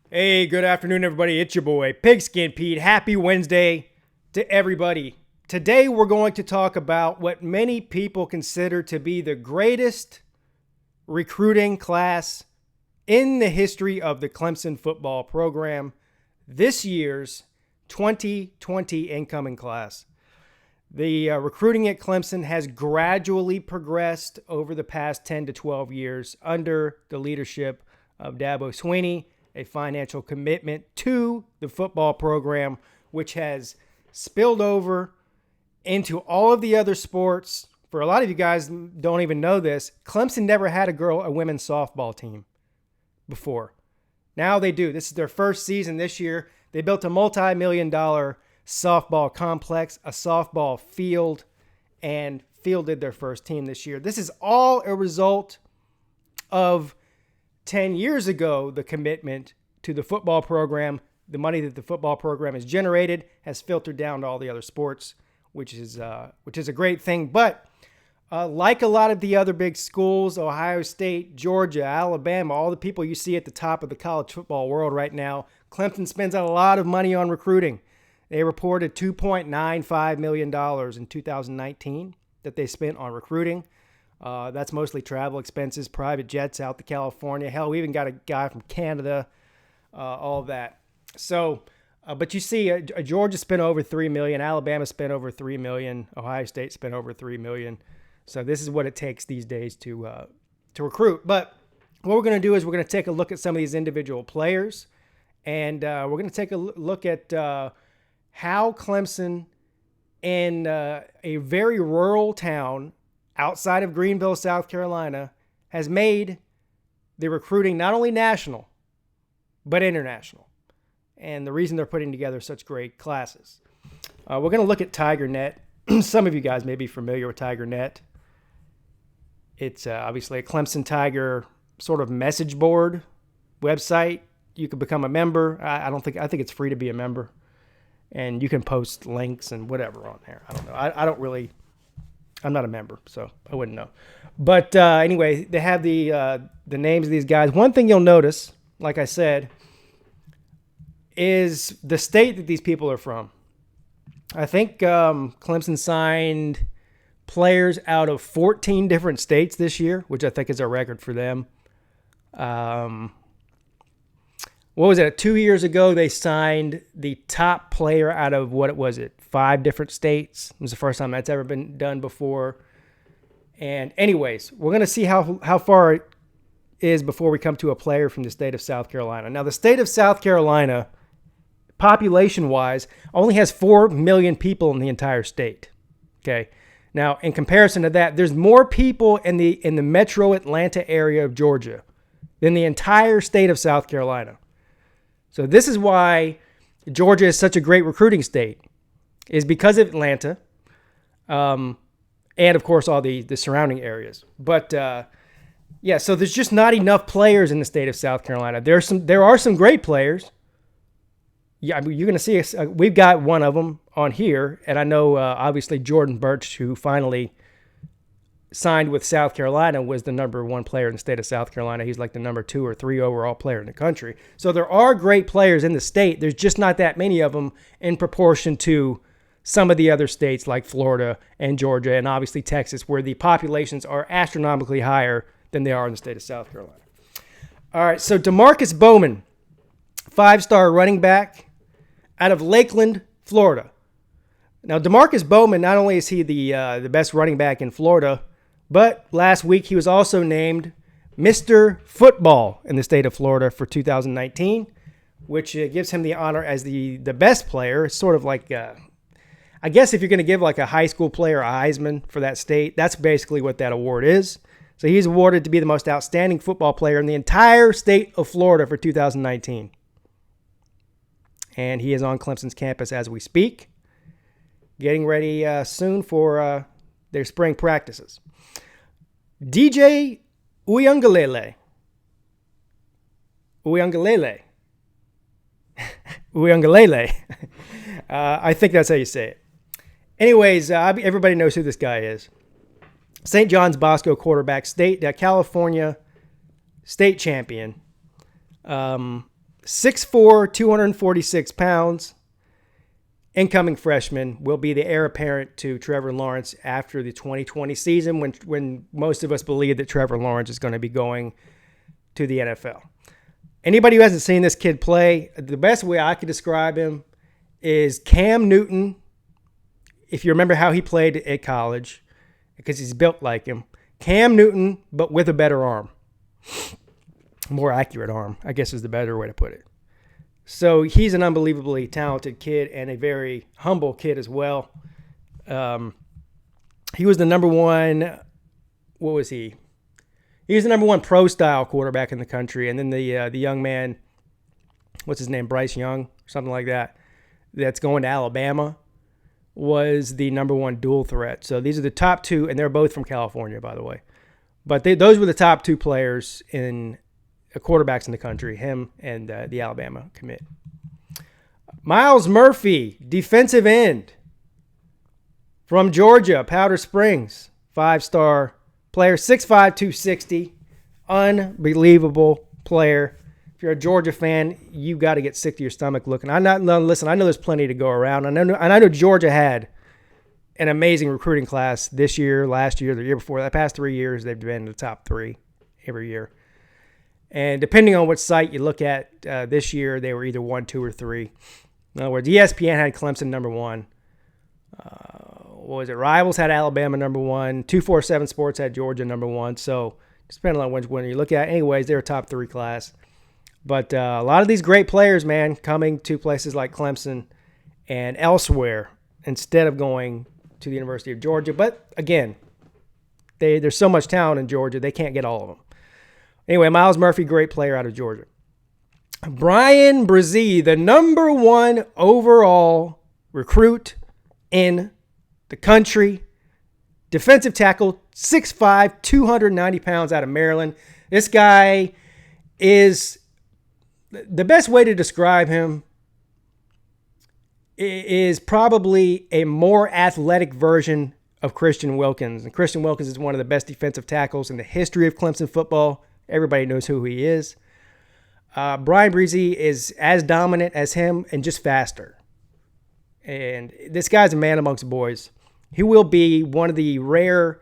Hey, good afternoon, everybody. It's your boy, Pigskin Pete. Happy Wednesday to everybody. Today, we're going to talk about what many people consider to be the greatest recruiting class in the history of the Clemson football program, this year's 2020 incoming class. The recruiting at Clemson has gradually progressed over the past 10 to 12 years under the leadership of Dabo Swinney, a financial commitment to the football program, which has spilled over into all of the other sports. For a lot of you guys don't even know this, Clemson never had a women's softball team before. Now they do. This is their first season this year. They built a multi-million-dollar softball complex, a softball field, and fielded their first team this year. This is all a result of 10 years ago, the commitment to the football program, the money that the football program has generated has filtered down to all the other sports, which is a great thing. But like a lot of the other big schools, Ohio State, Georgia, Alabama, all the people you see at the top of the college football world right now, Clemson spends a lot of money on recruiting. They reported $2.95 million in 2019 that they spent on recruiting. That's mostly travel expenses, private jets out to California. Hell, we even got a guy from Canada, all of that. So, but you see, Georgia spent over $3 million, Alabama spent over $3 million, Ohio State spent over $3 million. So this is what it takes these days to recruit. But what we're going to do is we're going to take a look at some of these individual players, and we're going to take a look at how Clemson, in a very rural town outside of Greenville, South Carolina, has made the recruiting not only national, but international. And the reason they're putting together such great classes. We're going to look at TigerNet. Some of you guys may be familiar with TigerNet. It's obviously a Clemson Tiger sort of message board website. You can become a member. I think it's free to be a member. And you can post links and whatever on there. I don't know. I'm not a member, so I wouldn't know. But anyway, they have the names of these guys. One thing you'll notice, like I said, is the state that these people are from. I think Clemson signed players out of 14 different states this year, which I think is a record for them. What was it? 2 years ago, they signed the top player out of, 5 different states. It was the first time that's ever been done before. And anyways, we're going to see how far it is before we come to a player from the state of South Carolina. Now, the state of South Carolina, population-wise, only has 4 million people in the entire state. Okay. Now, in comparison to that, there's more people in the metro Atlanta area of Georgia than the entire state of South Carolina. So this is why Georgia is such a great recruiting state, is because of Atlanta, and of course all the surrounding areas. But so there's just not enough players in the state of South Carolina. There are some great players. Yeah, I mean, you're going to see us. We've got one of them on here, and I know obviously Jordan Burch, who finally signed with South Carolina, was the number 1 player in the state of South Carolina. He's like the number 2 or 3 overall player in the country. So there are great players in the state. There's just not that many of them in proportion to some of the other states like Florida and Georgia and obviously Texas, where the populations are astronomically higher than they are in the state of South Carolina. All right, so Demarcus Bowman, 5-star running back out of Lakeland, Florida. Now, Demarcus Bowman, not only is he the best running back in Florida, but last week he was also named Mr. Football in the state of Florida for 2019, which gives him the honor as the best player. It's sort of like, I guess if you're going to give like a high school player a Heisman for that state, that's basically what that award is. So he's awarded to be the most outstanding football player in the entire state of Florida for 2019. And he is on Clemson's campus as we speak, getting ready soon for their spring practices. DJ Uiagalelei. I think that's how you say it. Anyways, everybody knows who this guy is. St. John's Bosco quarterback, California state champion. 6'4", 246 pounds. Incoming freshman, will be the heir apparent to Trevor Lawrence after the 2020 season when most of us believe that Trevor Lawrence is going to be going to the NFL. Anybody who hasn't seen this kid play, the best way I could describe him is Cam Newton, if you remember how he played at college, because he's built like him. Cam Newton, but with a better arm. More accurate arm, I guess is the better way to put it. So he's an unbelievably talented kid and a very humble kid as well. He was the number one, what was he? He was the number one pro-style quarterback in the country. And then the young man, what's his name, Bryce Young, or something like that, that's going to Alabama, was the number one dual threat. So these are the top two, and they're both from California, by the way. But those were the top two players in quarterbacks in the country, him and the Alabama commit. Myles Murphy, defensive end from Georgia, Powder Springs, 5-star player, 6'5", 260, unbelievable player. If you're a Georgia fan, you got to get sick to your stomach looking. Listen, I know there's plenty to go around. I know Georgia had an amazing recruiting class this year, last year, the year before. The past 3 years, they've been in the top 3 every year. And depending on which site you look at this year, they were either 1, 2, or 3. In other words, ESPN had Clemson number 1. What was it? Rivals had Alabama number 1. 247 Sports had Georgia number 1. So depending on which one you look at. Anyways, they're a top 3 class. But a lot of these great players, man, coming to places like Clemson and elsewhere instead of going to the University of Georgia. But again, there's so much talent in Georgia, they can't get all of them. Anyway, Myles Murphy, great player out of Georgia. Brian Brizzy, the number 1 overall recruit in the country. Defensive tackle, 6'5", 290 pounds out of Maryland. This guy is, the best way to describe him is probably a more athletic version of Christian Wilkins. And Christian Wilkins is one of the best defensive tackles in the history of Clemson football. Everybody knows who he is. Brian Brizzy is as dominant as him and just faster. And this guy's a man amongst boys. He will be one of the rare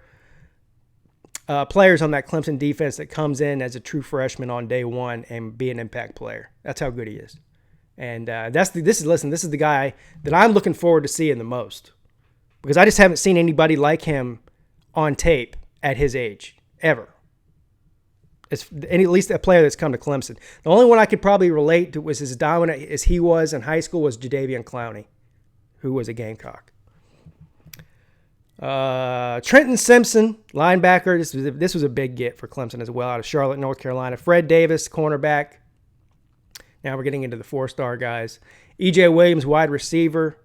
players on that Clemson defense that comes in as a true freshman on day one and be an impact player. That's how good he is. And this is the guy that I'm looking forward to seeing the most, because I just haven't seen anybody like him on tape at his age ever. At least a player that's come to Clemson. The only one I could probably relate to was as dominant as he was in high school was Jadeveon Clowney, who was a Gamecock. Trenton Simpson, linebacker. This was a big get for Clemson as well, out of Charlotte, North Carolina. Fred Davis, cornerback. Now we're getting into the 4-star guys. E.J. Williams, wide receiver.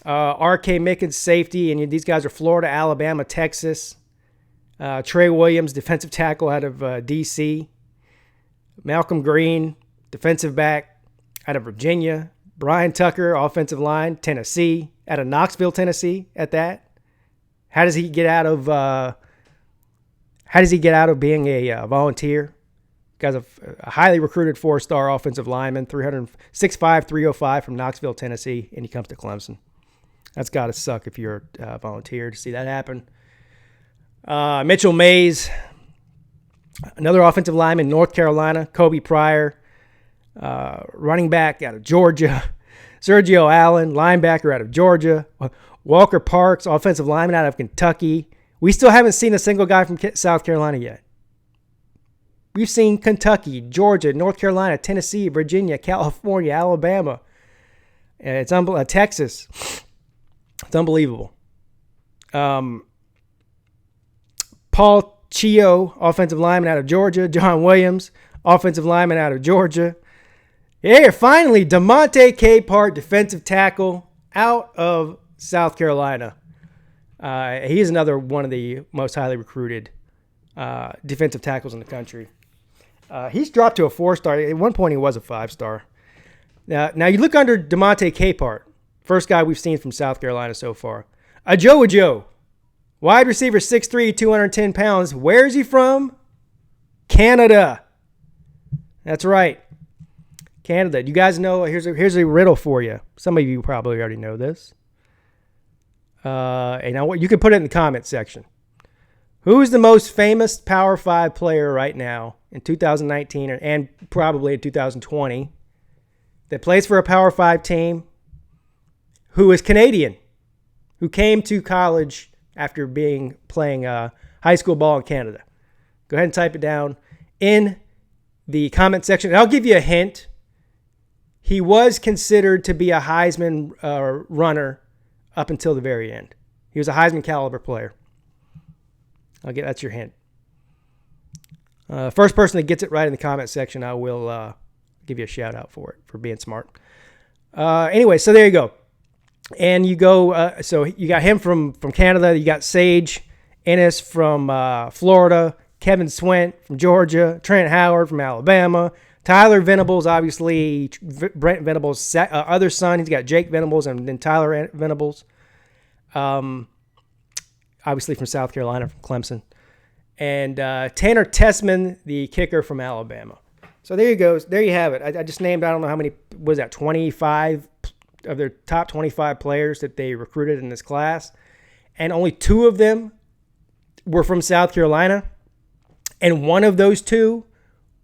R.K. Mickens, safety. And these guys are Florida, Alabama, Texas. Trey Williams, defensive tackle out of D.C. Malcolm Green, defensive back out of Virginia. Brian Tucker, offensive line, Tennessee, out of Knoxville, Tennessee. At that, how does he get out of being a volunteer? Guy's a highly recruited 4-star offensive lineman, 6'5", 305 from Knoxville, Tennessee, and he comes to Clemson. That's got to suck if you're a volunteer to see that happen. Mitchell Mays, another offensive lineman, North Carolina. Kobe Pryor, running back out of Georgia. Sergio Allen, linebacker out of Georgia. Walker Parks, offensive lineman out of Kentucky. We still haven't seen a single guy from South Carolina yet. We've seen Kentucky, Georgia, North Carolina, Tennessee, Virginia, California, Alabama. It's Texas. It's unbelievable. Paul Chio, offensive lineman out of Georgia. John Williams, offensive lineman out of Georgia. Yeah, finally, DeMonte Capehart, defensive tackle out of South Carolina. He's another one of the most highly recruited defensive tackles in the country. He's dropped to a 4-star. At one point, he was a 5-star. Now you look under DeMonte Capehart, first guy we've seen from South Carolina so far. Ajoe, wide receiver, 6'3", 210 pounds. Where is he from? Canada. That's right. Canada. You guys know, here's a riddle for you. Some of you probably already know this. And now you can put it in the comment section. Who is the most famous Power 5 player right now in 2019 and probably in 2020 that plays for a Power 5 team, who is Canadian, who came to college after playing high school ball in Canada? Go ahead and type it down in the comment section. And I'll give you a hint. He was considered to be a Heisman runner up until the very end. He was a Heisman caliber player. That's your hint. First person that gets it right in the comment section, I will give you a shout out for it, for being smart. Anyway, so there you go. And you go, so you got him from Canada. You got Sage Ennis from Florida, Kevin Swint from Georgia, Trent Howard from Alabama, Tyler Venables, obviously Brent Venables' other son. He's got Jake Venables and then Tyler Venables. Obviously from South Carolina, from Clemson. And Tanner Tessman, the kicker from Alabama. So there you go. There you have it. I just named, I don't know how many, was that 25 of their top 25 players that they recruited in this class. And only 2 of them were from South Carolina. And one of those 2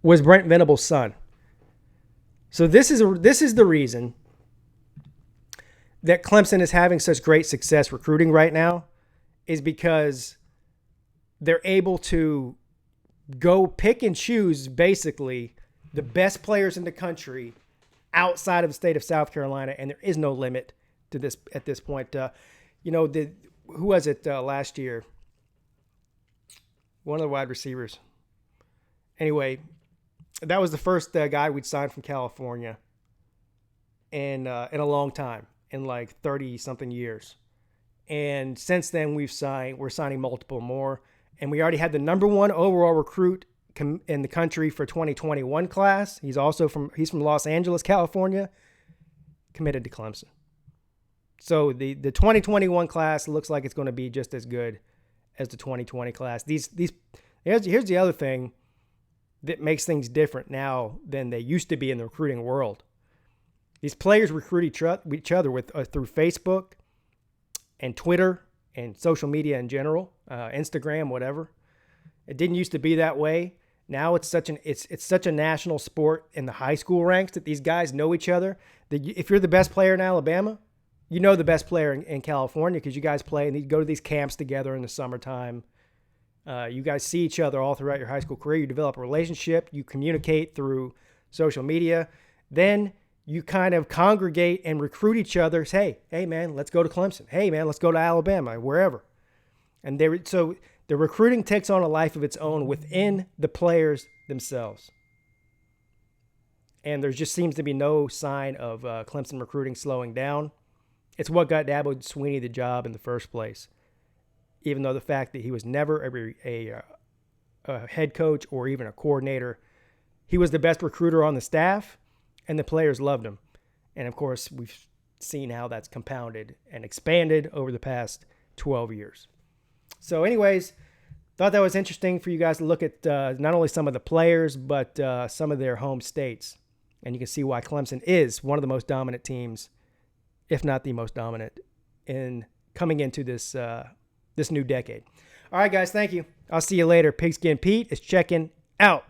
was Brent Venables' son. So this is the reason that Clemson is having such great success recruiting right now, is because they're able to go pick and choose basically the best players in the country outside of the state of South Carolina, and there is no limit to this at this point. Who was it last year? One of the wide receivers. Anyway, that was the first guy we'd signed from California in a long time, in like 30-something years. And since then, we're signing multiple more. And we already had the number 1 overall recruit in the country for 2021 class. He's from Los Angeles, California, committed to Clemson. So the 2021 class looks like it's going to be just as good as the 2020 class. Here's the other thing that makes things different now than they used to be in the recruiting world. These players recruit each other through Facebook and Twitter and social media in general, Instagram, whatever. It didn't used to be that way. Now it's such a national sport in the high school ranks that these guys know each other. If you're the best player in Alabama, you know the best player in California because you guys play and you go to these camps together in the summertime. You guys see each other all throughout your high school career. You develop a relationship. You communicate through social media. Then you kind of congregate and recruit each other. Say, hey, man, let's go to Clemson. Hey, man, let's go to Alabama, wherever. And so the recruiting takes on a life of its own within the players themselves. And there just seems to be no sign of Clemson recruiting slowing down. It's what got Dabo Swinney the job in the first place, even though the fact that he was never a head coach or even a coordinator. He was the best recruiter on the staff, and the players loved him. And, of course, we've seen how that's compounded and expanded over the past 12 years. So, anyways, thought that was interesting for you guys to look at not only some of the players, but some of their home states. And you can see why Clemson is one of the most dominant teams, if not the most dominant, in coming into this new decade. All right, guys, thank you. I'll see you later. Pigskin Pete is checking out.